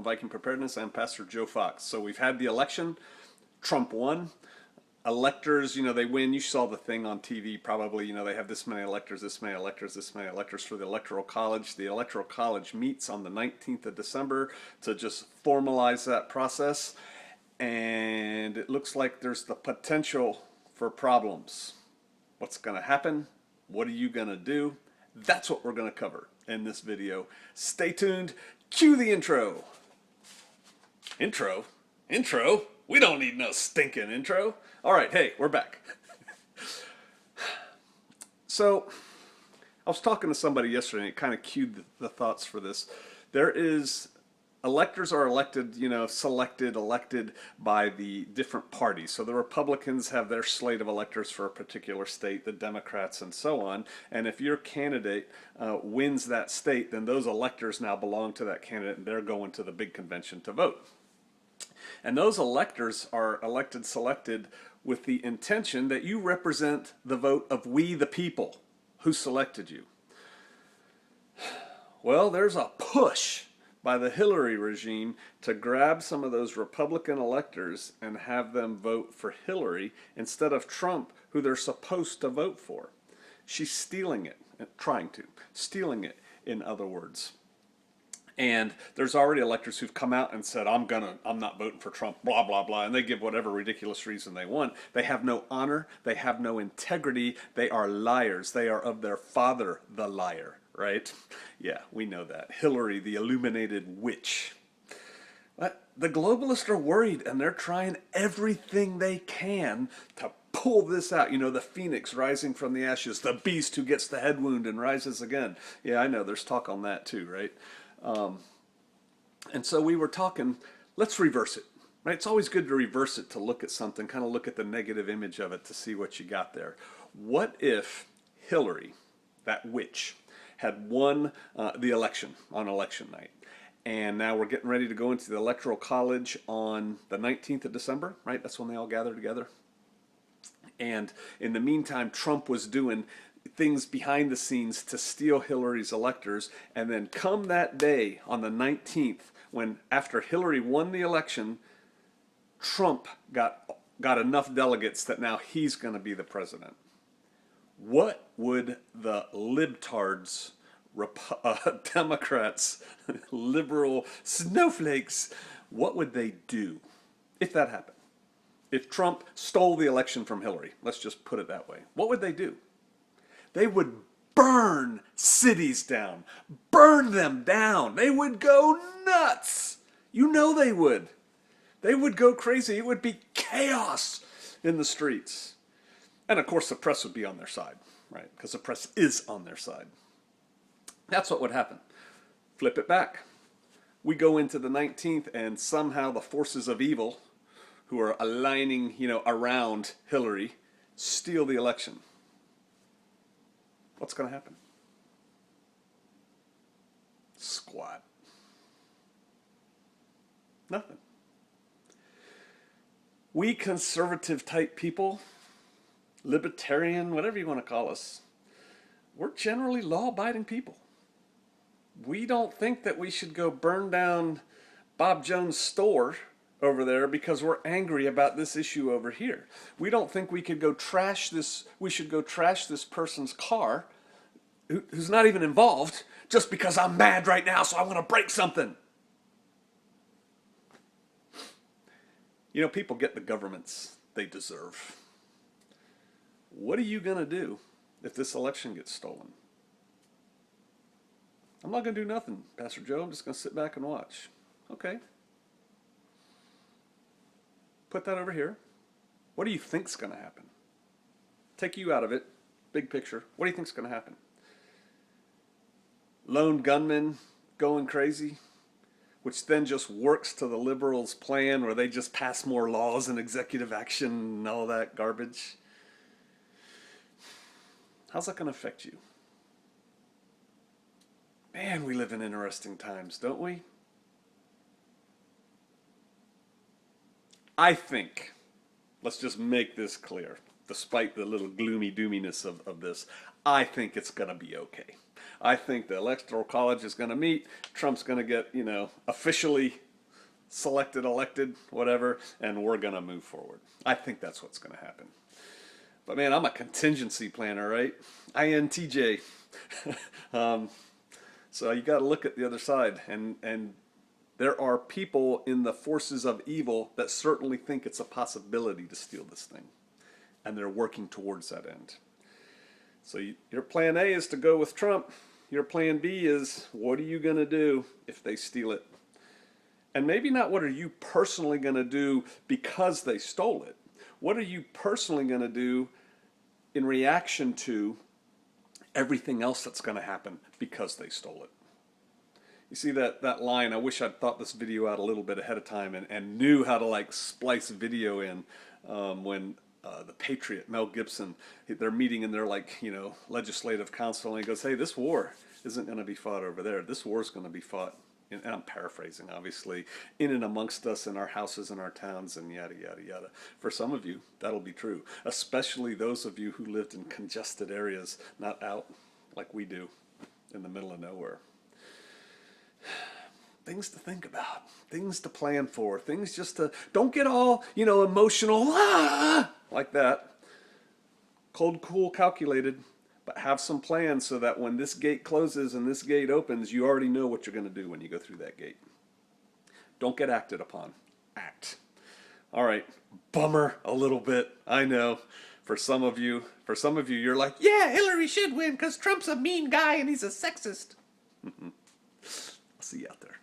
of Viking Preparedness. I'm Pastor Joe Fox. So we've had the election. Trump won. Electors, they win. You saw the thing on TV probably, they have this many electors, this many electors, this many electors for the Electoral College. The Electoral College meets on the 19th of December to just formalize that process. And it looks like there's the potential for problems. What's going to happen? What are you going to do? That's what we're going to cover in this video. Stay tuned. Cue the intro. Intro? Intro? We don't need no stinking intro. All right, hey, we're back. So, I was talking to somebody yesterday and it kind of cued the thoughts for this. Electors are elected, elected by the different parties. So the Republicans have their slate of electors for a particular state, the Democrats and so on. And if your candidate wins that state, then those electors now belong to that candidate and they're going to the big convention to vote. And those electors are selected with the intention that you represent the vote of we the people who selected you. Well, there's a push by the Hillary regime to grab some of those Republican electors and have them vote for Hillary instead of Trump, who they're supposed to vote for. She's stealing it, stealing it, in other words. And there's already electors who've come out and said, I'm not voting for Trump, blah, blah, blah. And they give whatever ridiculous reason they want. They have no honor. They have no integrity. They are liars. They are of their father, the liar, right? Yeah, we know that. Hillary, the Illuminated Witch. But the globalists are worried and they're trying everything they can to pull this out. The phoenix rising from the ashes, the beast who gets the head wound and rises again. Yeah, I know, there's talk on that too, right? And so we were talking, let's reverse it, right? It's always good to reverse it, to look at something, kind of look at the negative image of it to see what you got there. What if Hillary, that witch, had won the election on election night? And now we're getting ready to go into the Electoral College on the 19th of December, right? That's when they all gather together. And in the meantime, Trump was doing things behind the scenes to steal Hillary's electors, and then come that day on the 19th, when after Hillary won the election, Trump got enough delegates that now he's going to be the president. What would the libtards, Democrats, liberal snowflakes, what would they do if that happened? If Trump stole the election from Hillary, let's just put it that way, what would they do? They would burn cities down, burn them down. They would go nuts. They would. They would go crazy. It would be chaos in the streets. And of course the press would be on their side, right? Because the press is on their side. That's what would happen. Flip it back. We go into the 19th and somehow the forces of evil who are aligning, around Hillary steal the election. What's going to happen? Squat. Nothing. We conservative type people, libertarian, whatever you want to call us, we're generally law-abiding people. We don't think that we should go burn down Bob Jones' store over there because we're angry about this issue over here. We don't think we could go trash this, we should go trash this person's car who's not even involved just because I'm mad right now, so I want to break something. People get the governments they deserve. What are you going to do if this election gets stolen? I'm not going to do nothing, Pastor Joe. I'm just going to sit back and watch. Okay. Put that over here. What do you think's going to happen? Take you out of it. Big picture. What do you think's going to happen? Lone gunmen going crazy, which then just works to the liberals' plan where they just pass more laws and executive action and all that garbage. How's that going to affect you? Man, we live in interesting times, don't we? I think, let's just make this clear, despite the little gloomy doominess of this, I think it's going to be okay. I think the Electoral College is going to meet. Trump's going to get, officially selected, elected, whatever, and we're going to move forward. I think that's what's going to happen. But man, I'm a contingency planner, right? INTJ. So you got to look at the other side, and there are people in the forces of evil that certainly think it's a possibility to steal this thing, and they're working towards that end. So your plan A is to go with Trump. Your plan B is, what are you going to do if they steal it? And maybe not what are you personally going to do because they stole it. What are you personally going to do in reaction to everything else that's going to happen because they stole it? You see that line, I wish I'd thought this video out a little bit ahead of time and knew how to like splice video in when the Patriot, Mel Gibson, they're meeting in their like, legislative council, and he goes, hey, this war isn't going to be fought over there. This war is going to be fought, and I'm paraphrasing, obviously, in and amongst us in our houses and our towns and yada, yada, yada. For some of you, that'll be true, especially those of you who lived in congested areas, not out like we do in the middle of nowhere. Things to think about, things to plan for, things just to, don't get all, emotional, like that. Cold, cool, calculated, but have some plans so that when this gate closes and this gate opens, you already know what you're going to do when you go through that gate. Don't get acted upon. Act. All right, bummer a little bit, I know. For some of you, you're like, yeah, Hillary should win because Trump's a mean guy and he's a sexist. I'll see you out there.